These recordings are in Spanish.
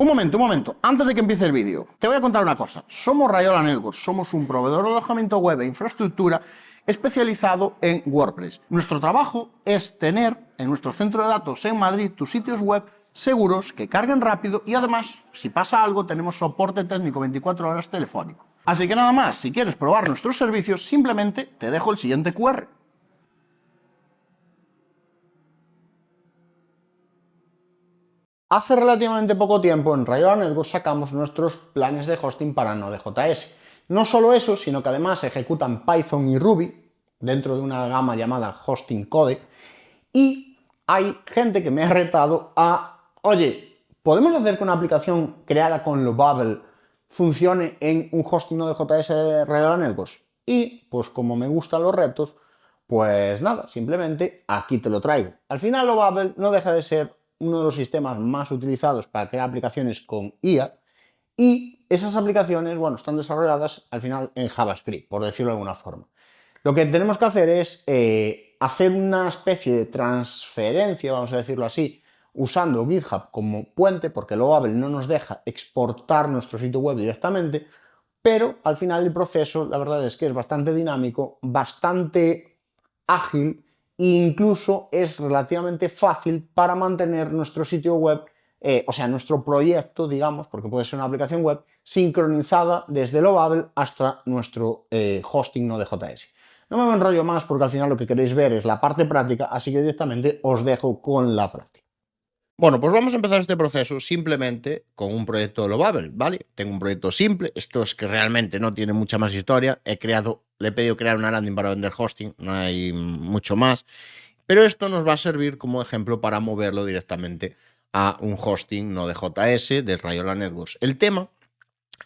Un momento, antes de que empiece el vídeo, te voy a contar una cosa. Somos Rayola Networks, somos un proveedor de alojamiento web e infraestructura especializado en WordPress. Nuestro trabajo es tener en nuestro centro de datos en Madrid tus sitios web seguros, que carguen rápido y además, si pasa algo, tenemos soporte técnico 24 horas telefónico. Así que nada más, si quieres probar nuestros servicios, simplemente te dejo el siguiente QR. Hace relativamente poco tiempo en Rayola Networks sacamos nuestros planes de hosting para Node.js. No solo eso, sino que además ejecutan Python y Ruby dentro de una gama llamada Hosting Code. Y hay gente que me ha retado a, oye, ¿podemos hacer que una aplicación creada con Lovable funcione en un hosting Node.js de Rayola Networks? Y pues como me gustan los retos, pues nada, simplemente aquí te lo traigo. Al final Lovable no deja de ser uno de los sistemas más utilizados para crear aplicaciones con IA, y esas aplicaciones, bueno, están desarrolladas al final en JavaScript, por decirlo de alguna forma. Lo que tenemos que hacer es hacer una especie de transferencia, vamos a decirlo así, usando GitHub como puente, porque Lovable no nos deja exportar nuestro sitio web directamente, pero al final el proceso, la verdad es que es bastante dinámico, bastante ágil, e incluso es relativamente fácil para mantener nuestro sitio web, o sea, nuestro proyecto, digamos, porque puede ser una aplicación web, sincronizada desde Lovable hasta nuestro hosting Node.js. No me enrollo más porque al final lo que queréis ver es la parte práctica, así que directamente os dejo con la práctica. Bueno, pues vamos a empezar este proceso simplemente con un proyecto de Lovable, ¿vale? Tengo un proyecto simple, esto es que realmente no tiene mucha más historia. Le he pedido crear una landing para vender hosting, no hay mucho más. Pero esto nos va a servir como ejemplo para moverlo directamente a un hosting Node.js de Rayola Networks. El tema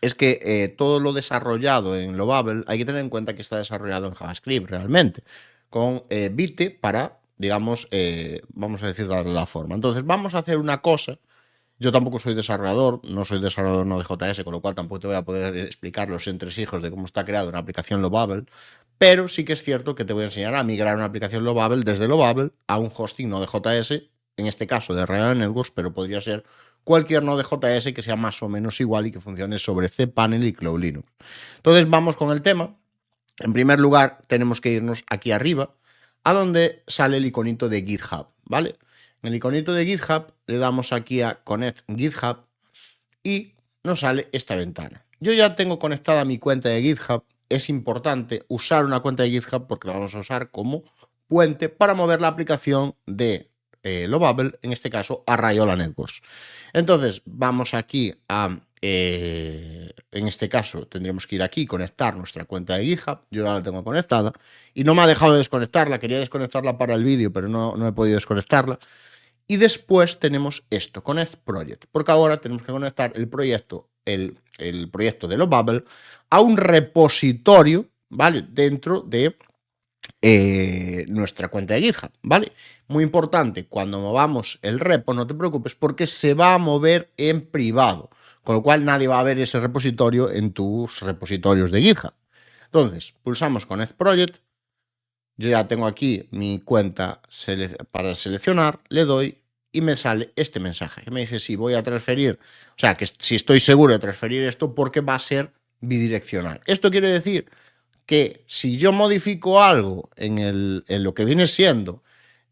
es que todo lo desarrollado en Lovable hay que tener en cuenta que está desarrollado en JavaScript realmente, con Vite para, digamos, vamos a decir, darle la forma. Entonces vamos a hacer una cosa. Yo tampoco soy desarrollador, no soy desarrollador Node.js, con lo cual tampoco te voy a poder explicar los entresijos de cómo está creada una aplicación Lovable, pero sí que es cierto que te voy a enseñar a migrar una aplicación Lovable desde Lovable a un hosting Node.js, en este caso de Rayola Networks, pero podría ser cualquier Node.js que sea más o menos igual y que funcione sobre cPanel y Cloud Linux. Entonces vamos con el tema. En primer lugar, tenemos que irnos aquí arriba, a donde sale el iconito de GitHub, ¿vale? En el iconito de GitHub le damos aquí a Connect GitHub y nos sale esta ventana. Yo ya tengo conectada mi cuenta de GitHub. Es importante usar una cuenta de GitHub porque la vamos a usar como puente para mover la aplicación de Lovable, en este caso a Rayola Networks. Entonces vamos aquí a, en este caso tendríamos que ir aquí, conectar nuestra cuenta de GitHub. Yo ya la tengo conectada y no me ha dejado de desconectarla. Quería desconectarla para el vídeo, pero no he podido desconectarla. Y después tenemos esto, Connect Project, porque ahora tenemos que conectar el proyecto de Lovable a un repositorio, ¿vale? Dentro de nuestra cuenta de GitHub, ¿vale? Muy importante, cuando movamos el repo, no te preocupes porque se va a mover en privado, con lo cual nadie va a ver ese repositorio en tus repositorios de GitHub. Entonces, pulsamos Connect Project. Yo ya tengo aquí mi cuenta para seleccionar, le doy y me sale este mensaje que me dice si voy a transferir, o sea, que si estoy seguro de transferir esto porque va a ser bidireccional. Esto quiere decir que si yo modifico algo en lo que viene siendo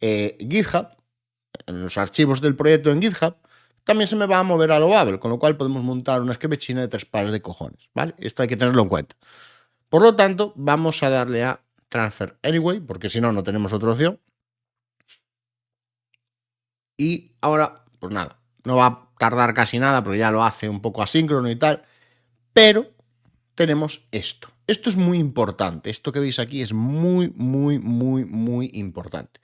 GitHub, en los archivos del proyecto en GitHub, también se me va a mover a Lovable, con lo cual podemos montar una esquemechina de 3 pares de cojones, ¿vale? Esto hay que tenerlo en cuenta. Por lo tanto, vamos a darle a Transfer Anyway, porque si no, no tenemos otra opción. Y ahora, pues nada, no va a tardar casi nada, porque ya lo hace un poco asíncrono y tal, pero tenemos esto. Esto es muy importante. Esto que veis aquí es muy, muy, muy, muy importante.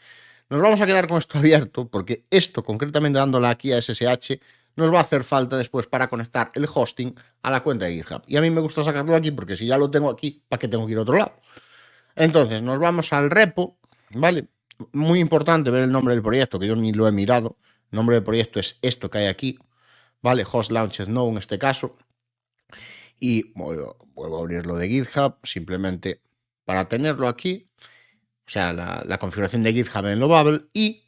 Nos vamos a quedar con esto abierto, porque esto, concretamente dándole aquí a SSH, nos va a hacer falta después para conectar el hosting a la cuenta de GitHub. Y a mí me gusta sacarlo de aquí, porque si ya lo tengo aquí, ¿para qué tengo que ir a otro lado? Entonces, nos vamos al repo, ¿vale? Muy importante ver el nombre del proyecto, que yo ni lo he mirado. El nombre del proyecto es esto que hay aquí, ¿vale? Host Launches No en este caso. Y vuelvo a abrirlo de GitHub, simplemente para tenerlo aquí. O sea, la configuración de GitHub en Lovable. Y,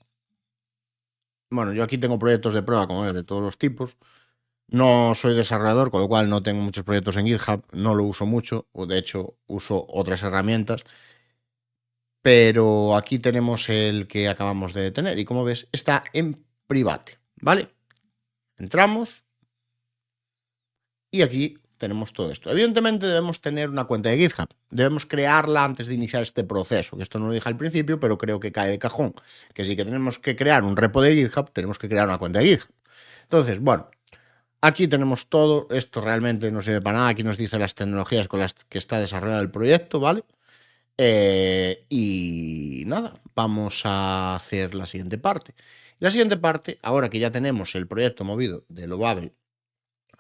bueno, yo aquí tengo proyectos de prueba, como ves, de todos los tipos. No soy desarrollador, con lo cual no tengo muchos proyectos en GitHub, no lo uso mucho, o de hecho uso otras herramientas, pero aquí tenemos el que acabamos de tener y como ves está en private, ¿vale? Entramos y aquí tenemos todo esto. Evidentemente debemos tener una cuenta de GitHub, debemos crearla antes de iniciar este proceso, que esto no lo dije al principio, pero creo que cae de cajón, que si que tenemos que crear un repo de GitHub, tenemos que crear una cuenta de GitHub. Entonces, bueno, aquí tenemos todo, esto realmente no sirve para nada, aquí nos dice las tecnologías con las que está desarrollado el proyecto, ¿vale? Y nada, vamos a hacer la siguiente parte. La siguiente parte, ahora que ya tenemos el proyecto movido de Lovable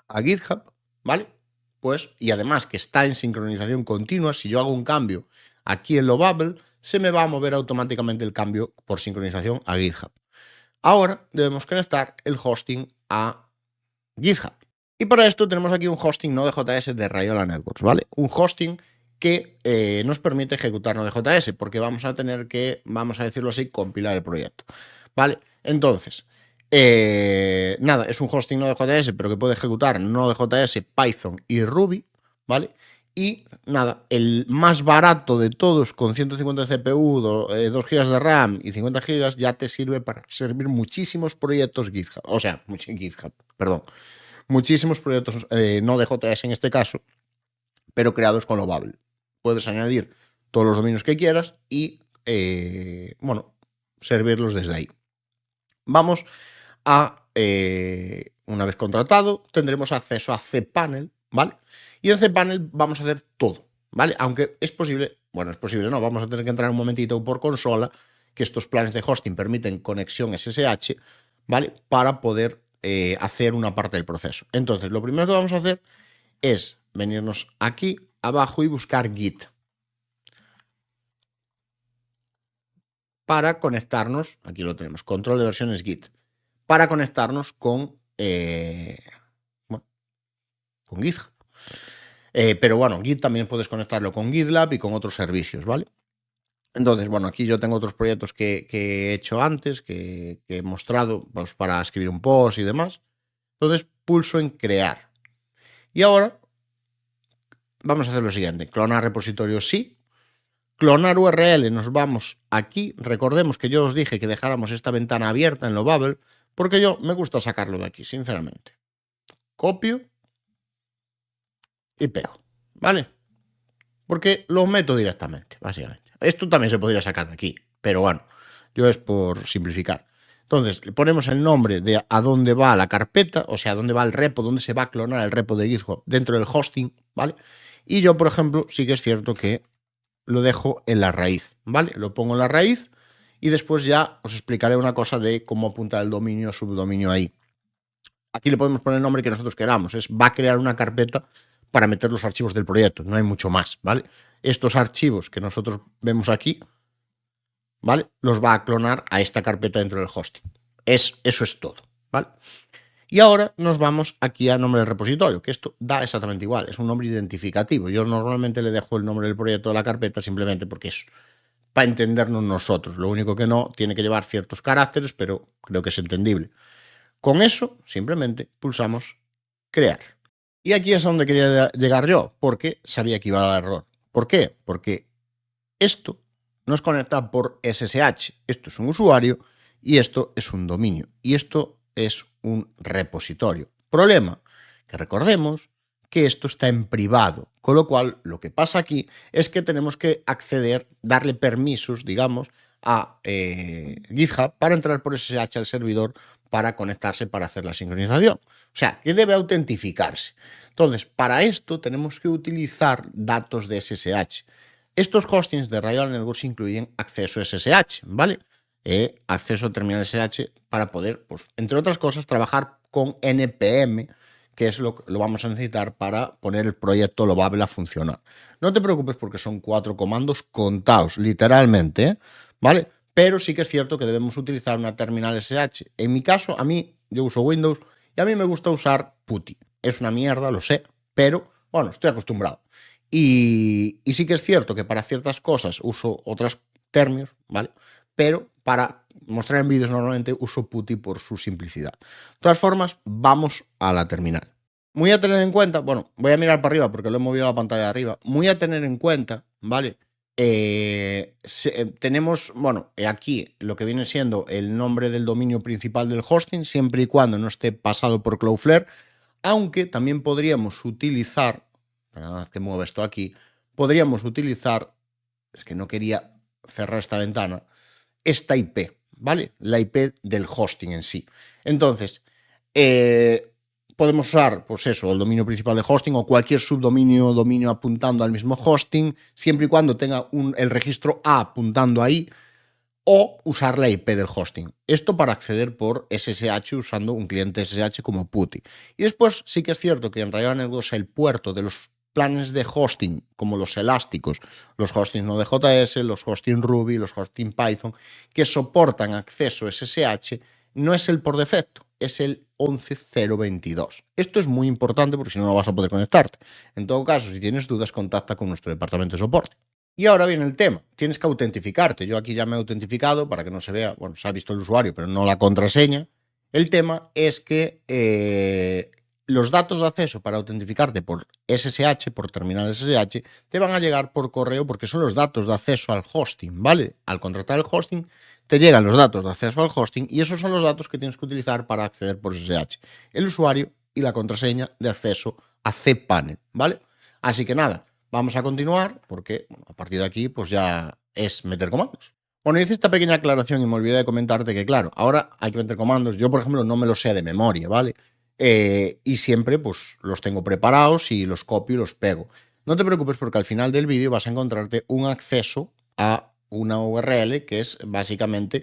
a GitHub, ¿vale? Pues, y además que está en sincronización continua, si yo hago un cambio aquí en Lovable, se me va a mover automáticamente el cambio por sincronización a GitHub. Ahora debemos conectar el hosting a GitHub. Y para esto tenemos aquí un hosting Node.js de Rayola Networks, ¿vale? Un hosting que nos permite ejecutar Node.js, porque vamos a tener que, vamos a decirlo así, compilar el proyecto, ¿vale? Entonces, nada, es un hosting Node.js, pero que puede ejecutar Node.js, Python y Ruby, ¿vale? Y nada, el más barato de todos, con 150 CPU, 2 GB de RAM y 50 GB, ya te sirve para servir muchísimos proyectos GitHub, o sea, GitHub, perdón, muchísimos proyectos Node.js en este caso, pero creados con Lovable. Puedes añadir todos los dominios que quieras y, bueno, servirlos desde ahí. Vamos a, una vez contratado, tendremos acceso a cPanel, ¿vale? Y en cPanel vamos a hacer todo, ¿vale? Aunque es posible, bueno, es posible, no, vamos a tener que entrar un momentito por consola, que estos planes de hosting permiten conexión SSH, ¿vale? Para poder hacer una parte del proceso. Entonces, lo primero que vamos a hacer es venirnos aquí abajo y buscar Git para conectarnos, aquí lo tenemos, control de versiones Git, para conectarnos con, bueno, con GitHub. Pero bueno, Git también puedes conectarlo con GitLab y con otros servicios, ¿vale? Entonces, bueno, aquí yo tengo otros proyectos que he hecho antes, que he mostrado pues, para escribir un post y demás. Entonces, pulso en crear. Y ahora vamos a hacer lo siguiente, clonar repositorio sí, clonar URL, nos vamos aquí, recordemos que yo os dije que dejáramos esta ventana abierta en Lovable, porque yo me gusta sacarlo de aquí, sinceramente. Copio y pego, ¿vale? Porque lo meto directamente, básicamente. Esto también se podría sacar de aquí, pero bueno, yo es por simplificar. Entonces, le ponemos el nombre de a dónde va la carpeta, o sea, a dónde va el repo, dónde se va a clonar el repo de GitHub dentro del hosting, ¿vale? Y yo, por ejemplo, sí que es cierto que lo dejo en la raíz, ¿vale? Lo pongo en la raíz y después ya os explicaré una cosa de cómo apuntar el dominio o subdominio ahí. Aquí le podemos poner el nombre que nosotros queramos, va a crear una carpeta para meter los archivos del proyecto, no hay mucho más, ¿vale? Estos archivos que nosotros vemos aquí, ¿vale? Los va a clonar a esta carpeta dentro del hosting. Eso es todo, ¿vale? Y ahora nos vamos aquí a nombre del repositorio, que esto da exactamente igual, es un nombre identificativo. Yo normalmente le dejo el nombre del proyecto de la carpeta simplemente porque es para entendernos nosotros. Lo único que no, tiene que llevar ciertos caracteres, pero creo que es entendible. Con eso, simplemente pulsamos crear. Y aquí es a donde quería llegar yo, porque sabía que iba a dar error. ¿Por qué? Porque esto nos conecta por SSH. Esto es un usuario y esto es un dominio. Y esto es un repositorio. Problema, que recordemos que esto está en privado, con lo cual lo que pasa aquí es que tenemos que acceder, darle permisos, digamos, a GitHub para entrar por SSH al servidor para conectarse para hacer la sincronización. O sea, que debe autentificarse. Entonces, para esto tenemos que utilizar datos de SSH. Estos hostings de Rayola Networks incluyen acceso SSH, ¿vale? Acceso a terminal SSH para poder, pues, entre otras cosas, trabajar con NPM, que es lo que lo vamos a necesitar para poner el proyecto Lovable a funcionar. No te preocupes porque son 4 comandos contados, literalmente, ¿vale? Pero sí que es cierto que debemos utilizar una terminal SSH. En mi caso, a mí, yo uso Windows y a mí me gusta usar PuTTY. Es una mierda, lo sé, pero bueno, estoy acostumbrado. Y sí que es cierto que para ciertas cosas uso otros términos, ¿vale? Pero para mostrar en vídeos normalmente uso PuTTY por su simplicidad. De todas formas, vamos a la terminal. Muy a tener en cuenta, bueno, voy a mirar para arriba porque lo he movido a la pantalla de arriba. Muy a tener en cuenta, ¿vale? Tenemos, bueno, aquí lo que viene siendo el nombre del dominio principal del hosting, siempre y cuando no esté pasado por Cloudflare, aunque también podríamos utilizar, nada más que muevo esto aquí, podríamos utilizar, es que no quería cerrar esta ventana, esta IP, ¿vale? La IP del hosting en sí. Entonces, podemos usar, pues eso, el dominio principal de hosting o cualquier subdominio o dominio apuntando al mismo hosting, siempre y cuando tenga el registro A apuntando ahí, o usar la IP del hosting. Esto para acceder por SSH usando un cliente SSH como PuTTY. Y después sí que es cierto que en Rayo Anécdotas el puerto de los planes de hosting, como los elásticos, los hostings no de JS, los hosting Ruby, los hosting Python, que soportan acceso SSH, no es el por defecto, es el 11022. Esto es muy importante porque si no, no vas a poder conectarte. En todo caso, si tienes dudas, contacta con nuestro departamento de soporte. Y ahora viene el tema, tienes que autentificarte. Yo aquí ya me he autentificado para que no se vea, bueno, se ha visto el usuario, pero no la contraseña. El tema es que los datos de acceso para autentificarte por SSH, por terminal SSH, te van a llegar por correo porque son los datos de acceso al hosting, ¿vale? Al contratar el hosting, te llegan los datos de acceso al hosting y esos son los datos que tienes que utilizar para acceder por SSH. El usuario y la contraseña de acceso a cPanel, ¿vale? Así que nada, vamos a continuar porque bueno, a partir de aquí pues ya es meter comandos. Bueno, hice esta pequeña aclaración y me olvidé de comentarte que, claro, ahora hay que meter comandos. Yo, por ejemplo, no me los sé de memoria, ¿vale? Y siempre pues los tengo preparados y los copio y los pego. No te preocupes porque al final del vídeo vas a encontrarte un acceso a una URL que es básicamente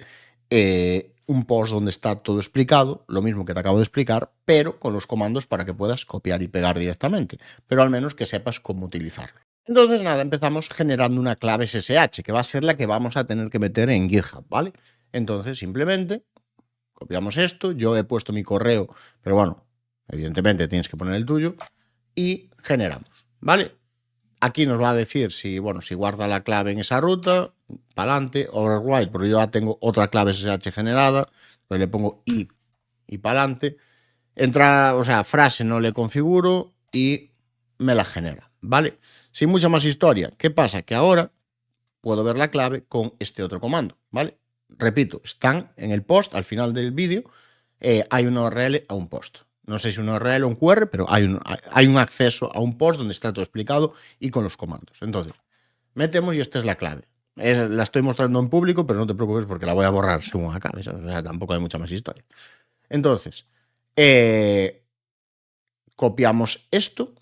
un post donde está todo explicado, lo mismo que te acabo de explicar, pero con los comandos para que puedas copiar y pegar directamente, pero al menos que sepas cómo utilizarlo. Entonces, nada, empezamos generando una clave SSH, que va a ser la que vamos a tener que meter en GitHub, ¿vale? Entonces, simplemente copiamos esto, yo he puesto mi correo, pero bueno, evidentemente tienes que poner el tuyo, y generamos, ¿vale? Aquí nos va a decir si, bueno, si guarda la clave en esa ruta, para adelante, override, porque yo ya tengo otra clave SSH generada, entonces le pongo y para adelante. Entra, o sea, frase no le configuro y me la genera, ¿vale? Sin mucha más historia. ¿Qué pasa? Que ahora puedo ver la clave con este otro comando, ¿vale? Repito, están en el post, al final del vídeo, hay una URL a un post. No sé si una URL o un QR, pero hay un acceso a un post donde está todo explicado y con los comandos. Entonces, metemos y esta es la clave. La estoy mostrando en público, pero no te preocupes porque la voy a borrar según acabe. ¿Sabes? O sea, tampoco hay mucha más historia. Entonces, copiamos esto,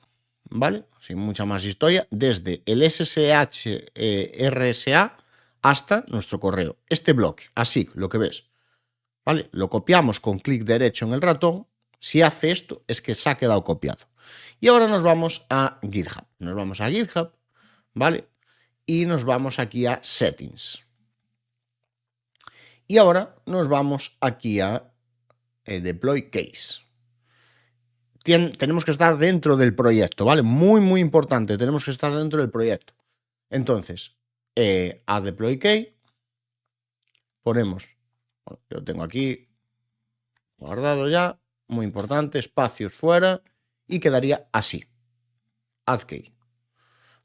¿vale? Sin mucha más historia, desde el SSH RSA hasta nuestro correo. Este bloque, así, lo que ves, ¿vale? Lo copiamos con clic derecho en el ratón. Si hace esto, es que se ha quedado copiado. Y ahora nos vamos a GitHub. Nos vamos a GitHub, ¿vale? Y nos vamos aquí a Settings. Y ahora nos vamos aquí a Deploy Case. Tenemos que estar dentro del proyecto, ¿vale? Muy, muy importante, tenemos que estar dentro del proyecto. Entonces, a Deploy Key, ponemos, bueno, yo tengo aquí guardado ya, muy importante, espacios fuera, y quedaría así, add key.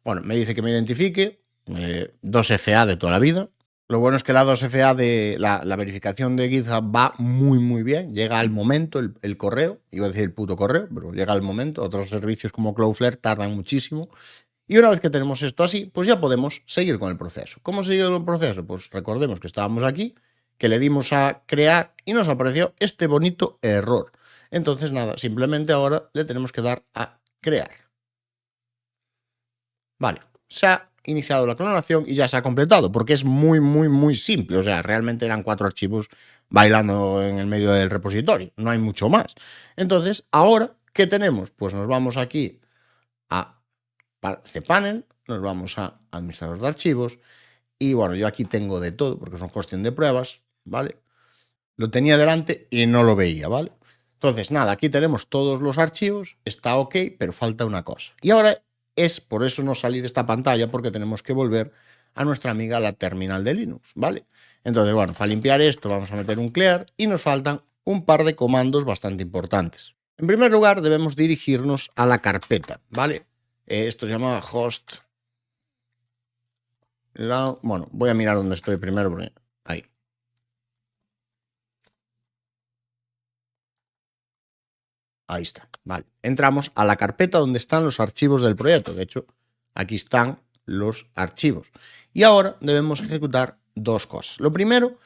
Bueno, me dice que me identifique, 2FA de toda la vida. Lo bueno es que la 2FA de la verificación de GitHub va muy, muy bien. Llega al momento el correo, iba a decir el puto correo, pero llega al momento. Otros servicios como Cloudflare tardan muchísimo. Y una vez que tenemos esto así, pues ya podemos seguir con el proceso. ¿Cómo seguir con el proceso? Pues recordemos que estábamos aquí, que le dimos a crear y nos apareció este bonito error. Entonces, nada, simplemente ahora le tenemos que dar a crear. Vale, se ha iniciado la clonación y ya se ha completado, porque es muy, muy, muy simple. O sea, realmente eran 4 archivos bailando en el medio del repositorio. No hay mucho más. Entonces, ahora, ¿qué tenemos? Pues nos vamos aquí a cPanel, nos vamos a administrador de archivos y bueno, yo aquí tengo de todo porque es una cuestión de pruebas, ¿vale? Lo tenía delante y no lo veía, ¿vale? Entonces, nada, aquí tenemos todos los archivos, está ok, pero falta una cosa. Y ahora es, por eso no salí de esta pantalla, porque tenemos que volver a nuestra amiga la terminal de Linux, ¿vale? Entonces, bueno, para limpiar esto vamos a meter un clear y nos faltan un par de comandos bastante importantes. En primer lugar, debemos dirigirnos a la carpeta, ¿vale? Esto se llama host. Bueno, voy a mirar dónde estoy primero, porque ahí. Ahí está, vale. Entramos a la carpeta donde están los archivos del proyecto. De hecho, aquí están los archivos. Y ahora debemos ejecutar dos cosas. Lo primero,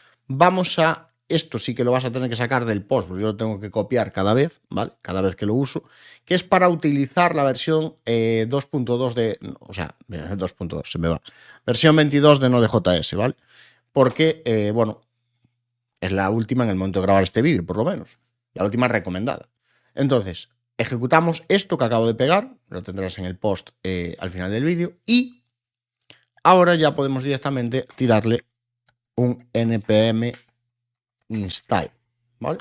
esto sí que lo vas a tener que sacar del post, porque yo lo tengo que copiar cada vez, ¿vale? Cada vez que lo uso, que es para utilizar la versión 2.2 de, o sea, 2.2 se me va, versión 22 de Node.js, ¿vale? Porque, bueno, es la última en el momento de grabar este vídeo, por lo menos, la última recomendada. Entonces, ejecutamos esto que acabo de pegar, lo tendrás en el post al final del vídeo, y ahora ya podemos directamente tirarle un npm install, ¿vale?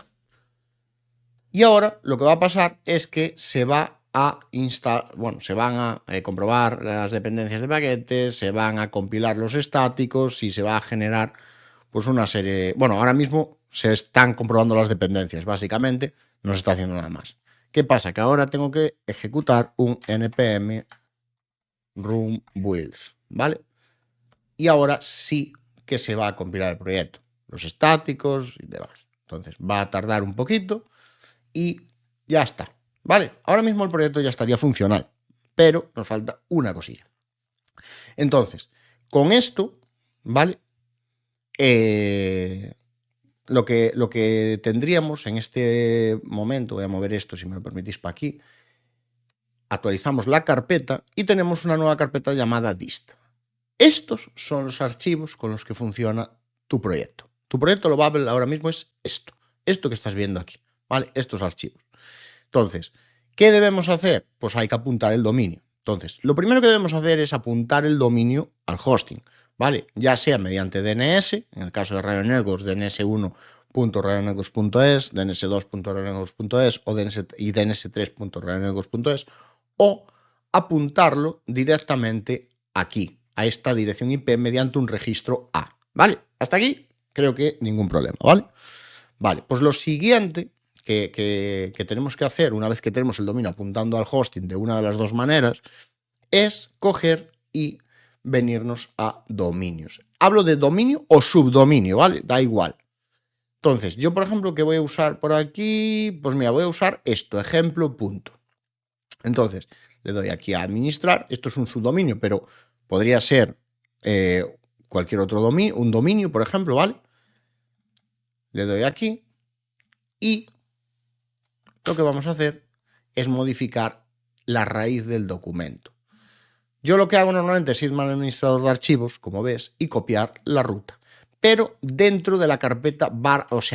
Y ahora lo que va a pasar es que se va a instalar, bueno, se van a comprobar las dependencias de paquetes, se van a compilar los estáticos y se va a generar pues una serie, bueno, ahora mismo se están comprobando las dependencias, básicamente, no se está haciendo nada más. ¿Qué pasa? Que ahora tengo que ejecutar un npm run builds, ¿vale? Y ahora sí que se va a compilar el proyecto, los estáticos y demás. Entonces va a tardar un poquito y ya está, ¿vale? Ahora mismo el proyecto ya estaría funcional, pero nos falta una cosilla. Entonces, con esto, ¿vale? Lo que tendríamos en este momento, voy a mover esto si me lo permitís para aquí, actualizamos la carpeta y tenemos una nueva carpeta llamada dist. Estos son los archivos con los que funciona tu proyecto. Tu proyecto lo va a ver ahora mismo es esto que estás viendo aquí, ¿vale? Estos archivos. Entonces, ¿qué debemos hacer? Pues hay que apuntar el dominio. Entonces, lo primero que debemos hacer es apuntar el dominio al hosting, ¿vale? Ya sea mediante DNS, en el caso de Radio Networks, dns1.radionetworks.es, dns2.radionetworks.es o dns3.radionetworks.es, o apuntarlo directamente aquí, a esta dirección IP mediante un registro A, ¿vale? Hasta aquí creo que ningún problema, ¿vale? Vale, pues lo siguiente que tenemos que hacer una vez que tenemos el dominio apuntando al hosting de una de las dos maneras es coger y venirnos a dominios. Hablo de dominio o subdominio, ¿vale? Da igual. Entonces, yo, por ejemplo, ¿qué voy a usar por aquí? Pues mira, voy a usar esto, ejemplo, punto. Entonces, le doy aquí a administrar. Esto es un subdominio, pero podría ser cualquier otro dominio, un dominio, por ejemplo, ¿vale? Le doy aquí y lo que vamos a hacer es modificar la raíz del documento. Yo lo que hago normalmente es irme al administrador de archivos, como ves, y copiar la ruta. Pero dentro de la carpeta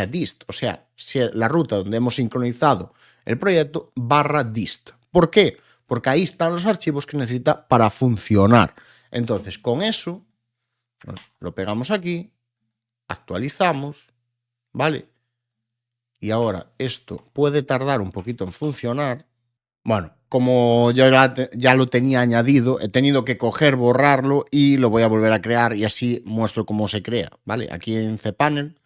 dist, o sea, la ruta donde hemos sincronizado el proyecto /dist. ¿Por qué? Porque ahí están los archivos que necesita para funcionar. Entonces, con eso, lo pegamos aquí, actualizamos, ¿vale? Y ahora esto puede tardar un poquito en funcionar. Bueno, como ya lo tenía añadido, he tenido que coger, borrarlo y lo voy a volver a crear y así muestro cómo se crea, ¿vale? Aquí en cPanel,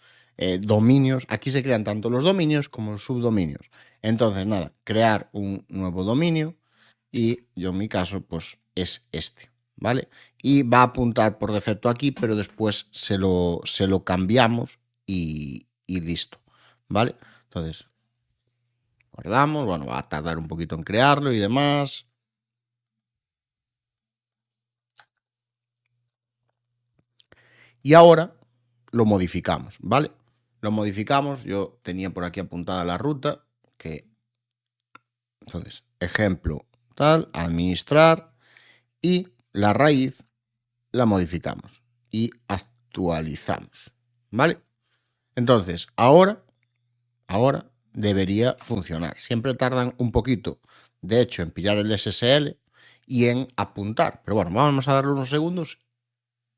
dominios, aquí se crean tanto los dominios como los subdominios. Entonces, nada, crear un nuevo dominio y yo en mi caso, pues es este, ¿vale? Y va a apuntar por defecto aquí, pero después se lo cambiamos y listo, ¿vale? Entonces, guardamos, bueno, va a tardar un poquito en crearlo y demás. Y ahora lo modificamos, ¿vale? Lo modificamos, yo tenía por aquí apuntada la ruta, entonces, ejemplo, tal, administrar, y la raíz la modificamos y actualizamos, ¿vale? Entonces, ahora debería funcionar. Siempre tardan un poquito, de hecho, en pillar el SSL y en apuntar. Pero bueno, vamos a darle unos segundos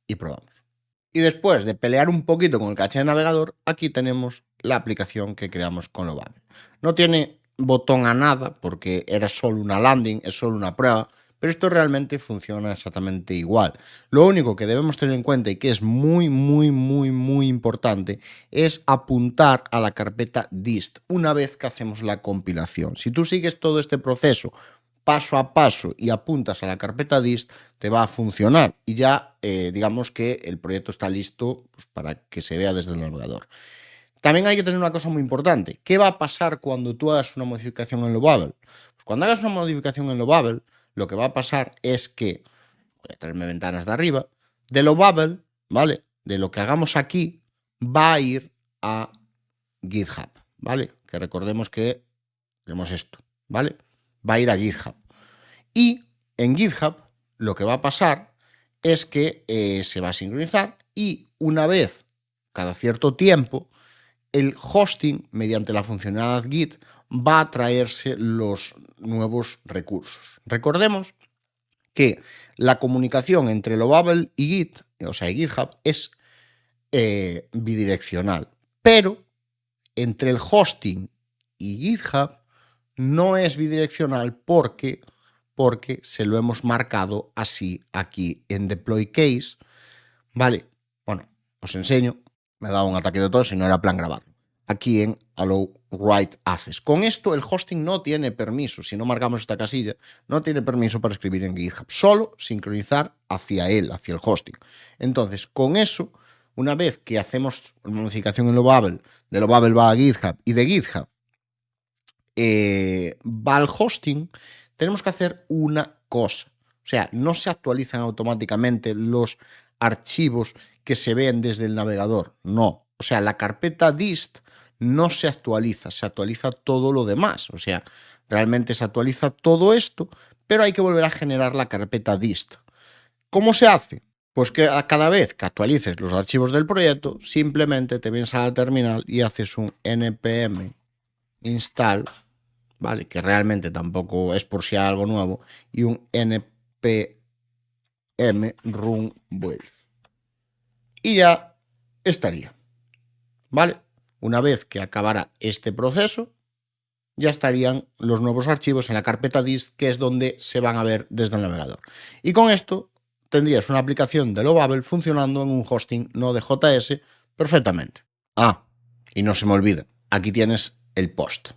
y probamos. Y después de pelear un poquito con el caché de navegador, aquí tenemos la aplicación que creamos con Lovable. No tiene botón a nada porque era solo una landing, es solo una prueba, pero esto realmente funciona exactamente igual. Lo único que debemos tener en cuenta y que es muy, muy, muy, muy importante es apuntar a la carpeta dist una vez que hacemos la compilación. Si tú sigues todo este proceso paso a paso y apuntas a la carpeta dist, te va a funcionar y ya digamos que el proyecto está listo pues, para que se vea desde el navegador. También hay que tener una cosa muy importante. ¿Qué va a pasar cuando tú hagas una modificación en Lovable? Pues cuando hagas una modificación en Lovable, lo que va a pasar es que, voy a traerme ventanas de arriba, de Lovable, ¿vale? De lo que hagamos aquí, va a ir a GitHub, ¿vale? Que recordemos que tenemos esto, ¿vale? Va a ir a GitHub. Y en GitHub lo que va a pasar es que se va a sincronizar y una vez cada cierto tiempo el hosting, mediante la funcionalidad Git, va a traerse los nuevos recursos. Recordemos que la comunicación entre Lovable y Git, o sea, GitHub, es bidireccional, pero entre el hosting y GitHub no es bidireccional porque se lo hemos marcado así aquí en deploy case, ¿vale? Bueno, os enseño. Me ha dado un ataque de tos y no era plan grabar. Aquí en Allow Write Access. Con esto el hosting no tiene permiso, si no marcamos esta casilla, no tiene permiso para escribir en GitHub, solo sincronizar hacia él, hacia el hosting. Entonces, con eso, una vez que hacemos una modificación en Lovable, de Lovable va a GitHub y de GitHub va al hosting, tenemos que hacer una cosa. O sea, no se actualizan automáticamente los archivos que se ven desde el navegador. No. O sea, la carpeta dist no se actualiza todo lo demás. O sea, realmente se actualiza todo esto, pero hay que volver a generar la carpeta dist. ¿Cómo se hace? Pues que a cada vez que actualices los archivos del proyecto, simplemente te vienes a la terminal y haces un npm install, ¿vale? Que realmente tampoco es por si hay algo nuevo, y un npm run build. Y ya estaría, ¿vale? Una vez que acabara este proceso, ya estarían los nuevos archivos en la carpeta dist, que es donde se van a ver desde el navegador. Y con esto tendrías una aplicación de Lovable funcionando en un hosting Node.js perfectamente. Ah, y no se me olvide, aquí tienes el post.